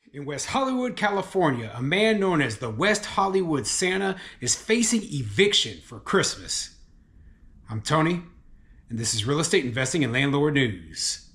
In West Hollywood, California, a man known as the West Hollywood Santa is facing eviction for Christmas. I'm Tony, and this is Real Estate Investing and Landlord News.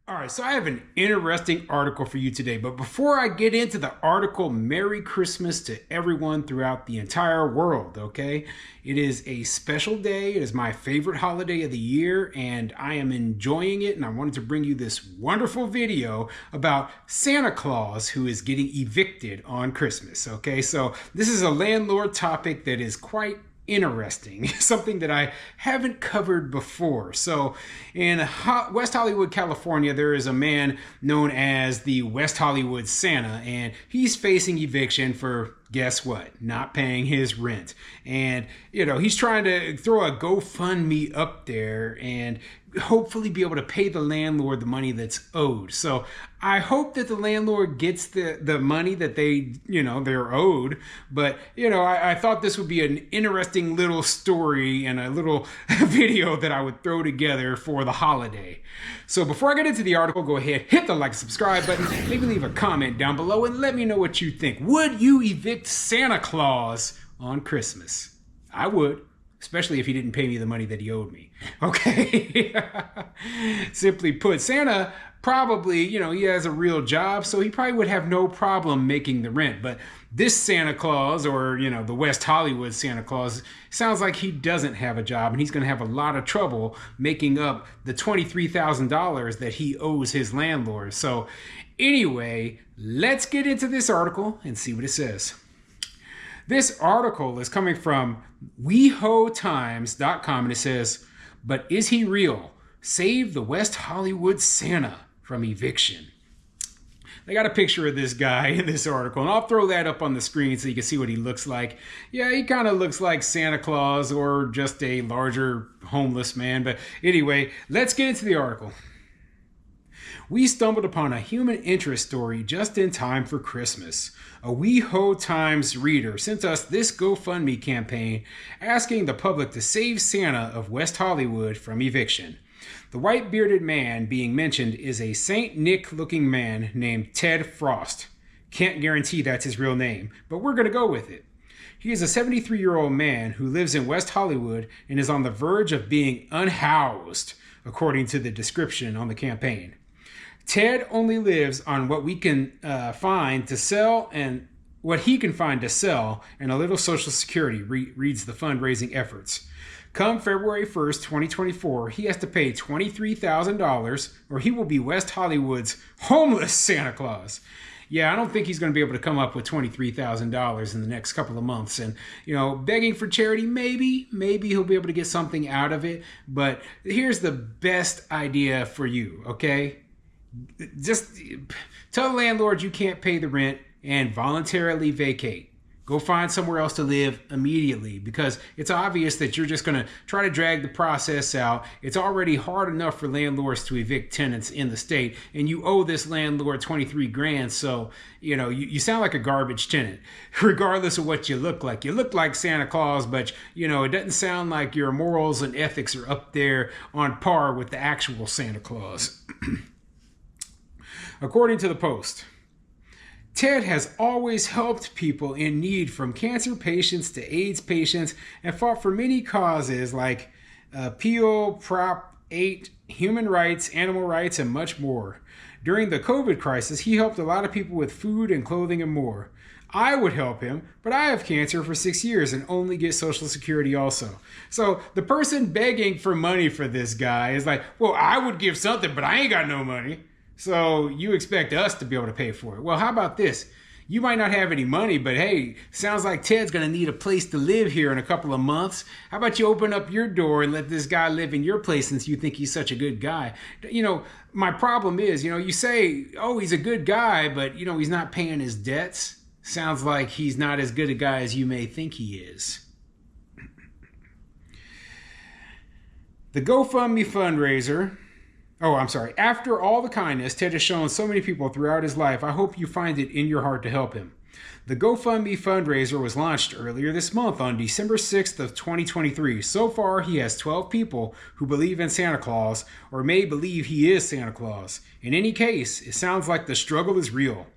Alright, so I have an interesting article for you today, but before I get into the article, Merry Christmas to everyone throughout the entire world, okay? It is a special day. It is my favorite holiday of the year, and I am enjoying it, and I wanted to bring you this wonderful video about Santa Claus who is getting evicted on Christmas, okay? So this is a landlord topic that is quite interesting, something that I haven't covered before. So in West Hollywood, California, there is a man known as the West Hollywood Santa, and he's facing eviction for, guess what, not paying his rent. And he's trying to throw a GoFundMe up there and hopefully be able to pay the landlord the money that's owed. So I hope that the landlord gets the money that they're owed. But I thought this would be an interesting little story and a little video that I would throw together for the holiday. So before I get into the article, go ahead, hit the like, subscribe button, maybe leave a comment down below and let me know what you think. Would you evict Santa Claus on Christmas? I would. Especially if he didn't pay me the money that he owed me. Okay? Simply put, Santa probably, he has a real job, so he probably would have no problem making the rent. But this Santa Claus, or, the West Hollywood Santa Claus, sounds like he doesn't have a job, and he's going to have a lot of trouble making up the $23,000 that he owes his landlord. So anyway, let's get into this article and see what it says. This article is coming from WeHoTimes.com, and it says, "But is he real? Save the West Hollywood Santa from eviction." They got a picture of this guy in this article, and I'll throw that up on the screen so you can see what he looks like. Yeah, he kind of looks like Santa Claus or just a larger homeless man. But anyway, let's get into the article. We stumbled upon a human interest story just in time for Christmas. A WeHo Times reader sent us this GoFundMe campaign asking the public to save Santa of West Hollywood from eviction. The white bearded man being mentioned is a Saint Nick looking man named Ted Frost. Can't guarantee that's his real name, but we're going to go with it. He is a 73-year-old man who lives in West Hollywood and is on the verge of being unhoused, according to the description on the campaign. Ted only lives on what we can find to sell and what he can find to sell and a little Social Security, reads the fundraising efforts. Come February 1st, 2024, he has to pay $23,000 or he will be West Hollywood's homeless Santa Claus. Yeah, I don't think he's going to be able to come up with $23,000 in the next couple of months. And, begging for charity, maybe he'll be able to get something out of it. But here's the best idea for you, okay? Just tell the landlord you can't pay the rent and voluntarily vacate. Go find somewhere else to live immediately, because it's obvious that you're just going to try to drag the process out. It's already hard enough for landlords to evict tenants in the state, and you owe this landlord 23 grand. So, you sound like a garbage tenant, regardless of what you look like. You look like Santa Claus, but, it doesn't sound like your morals and ethics are up there on par with the actual Santa Claus. According to the Post, Ted has always helped people in need, from cancer patients to AIDS patients, and fought for many causes like PO, Prop 8, human rights, animal rights, and much more. During the COVID crisis, he helped a lot of people with food and clothing and more. I would help him, but I have cancer for 6 years and only get Social Security also. So the person begging for money for this guy is like, well, I would give something, but I ain't got no money. So you expect us to be able to pay for it. Well, how about this? You might not have any money, but hey, sounds like Ted's going to need a place to live here in a couple of months. How about you open up your door and let this guy live in your place since you think he's such a good guy? My problem is, you say, oh, he's a good guy, but, he's not paying his debts. Sounds like he's not as good a guy as you may think he is. The GoFundMe fundraiser. Oh, I'm sorry. After all the kindness Ted has shown so many people throughout his life, I hope you find it in your heart to help him. The GoFundMe fundraiser was launched earlier this month on December 6th of 2023. So far, he has 12 people who believe in Santa Claus or may believe he is Santa Claus. In any case, it sounds like the struggle is real.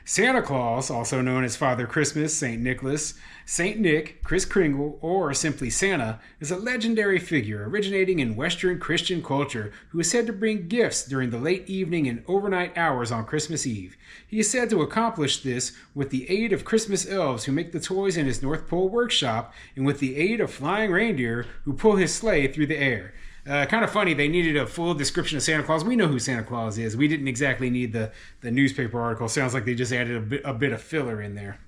Santa Claus, also known as Father Christmas, St. Nicholas, St. Nick, Kris Kringle, or simply Santa, is a legendary figure originating in Western Christian culture who is said to bring gifts during the late evening and overnight hours on Christmas Eve. He is said to accomplish this with the aid of Christmas elves who make the toys in his North Pole workshop and with the aid of flying reindeer who pull his sleigh through the air. Kind of funny, they needed a full description of Santa Claus. We know who Santa Claus is. We didn't exactly need the newspaper article. Sounds like they just added a bit of filler in there.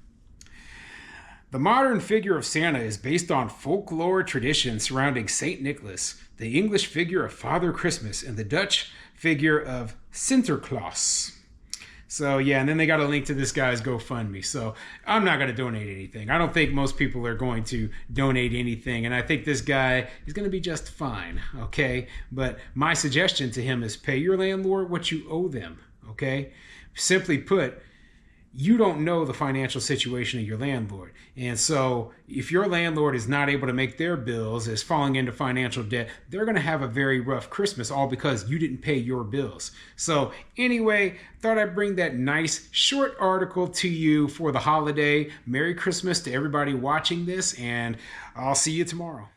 The modern figure of Santa is based on folklore tradition surrounding St. Nicholas, the English figure of Father Christmas, and the Dutch figure of Sinterklaas. So yeah, and then they got a link to this guy's GoFundMe. So I'm not going to donate anything. I don't think most people are going to donate anything. And I think this guy is going to be just fine, okay? But my suggestion to him is pay your landlord what you owe them, okay? Simply put, you don't know the financial situation of your landlord. And so if your landlord is not able to make their bills, is falling into financial debt, they're going to have a very rough Christmas, all because you didn't pay your bills. So anyway, thought I'd bring that nice short article to you for the holiday. Merry Christmas to everybody watching this, and I'll see you tomorrow.